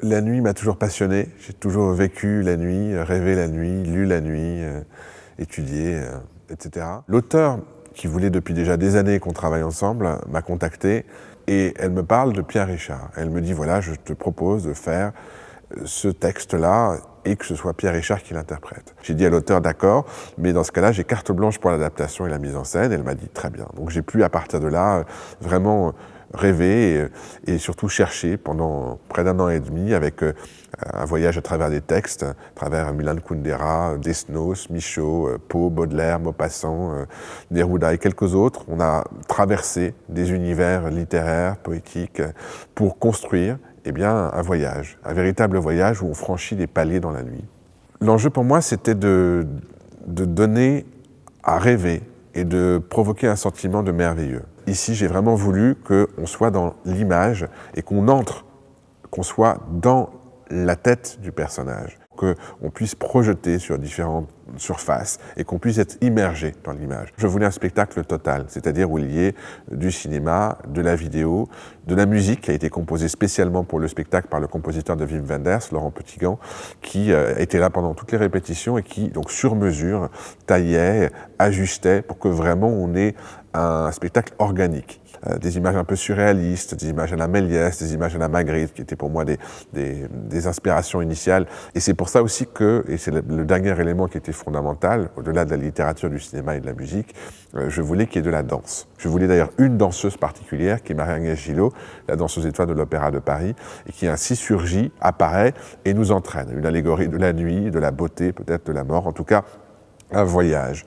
La nuit m'a toujours passionné. J'ai toujours vécu la nuit, rêvé la nuit, lu la nuit, étudié, etc. L'auteur, qui voulait depuis déjà des années qu'on travaille ensemble, m'a contacté et elle me parle de Pierre Richard. Elle me dit, voilà, je te propose de faire ce texte-là et que ce soit Pierre Richard qui l'interprète. J'ai dit à l'auteur, d'accord, mais dans ce cas-là, j'ai carte blanche pour l'adaptation et la mise en scène. Elle m'a dit, très bien. Donc j'ai pu, à partir de là, vraiment rêver et surtout chercher pendant près d'1 an et demi avec un voyage à travers des textes, à travers Milan Kundera, Desnos, Michaud, Poe, Baudelaire, Maupassant, Neruda et quelques autres. On a traversé des univers littéraires, poétiques, pour construire un voyage, un véritable voyage où on franchit des paliers dans la nuit. L'enjeu pour moi, c'était de donner à rêver et de provoquer un sentiment de merveilleux. Ici, j'ai vraiment voulu qu'on soit dans l'image et qu'on soit dans la tête du personnage, qu'on puisse projeter sur différentes surfaces et qu'on puisse être immergé dans l'image. Je voulais un spectacle total, c'est-à-dire où il y ait du cinéma, de la vidéo, de la musique qui a été composée spécialement pour le spectacle par le compositeur de Wim Wenders, Laurent Petitgan, qui était là pendant toutes les répétitions et qui, donc sur mesure, taillait, ajustait pour que vraiment on ait un spectacle organique. Des images un peu surréalistes, des images à la Méliès, des images à la Magritte, qui étaient pour moi des inspirations initiales. Et c'est pour ça aussi que, et c'est le dernier élément qui était fondamental, au-delà de la littérature, du cinéma et de la musique, je voulais qu'il y ait de la danse. Je voulais d'ailleurs une danseuse particulière, qui est Marie-Agnès Gillot, la danseuse étoile de l'Opéra de Paris, et qui ainsi surgit, apparaît et nous entraîne. Une allégorie de la nuit, de la beauté, peut-être de la mort, en tout cas, un voyage.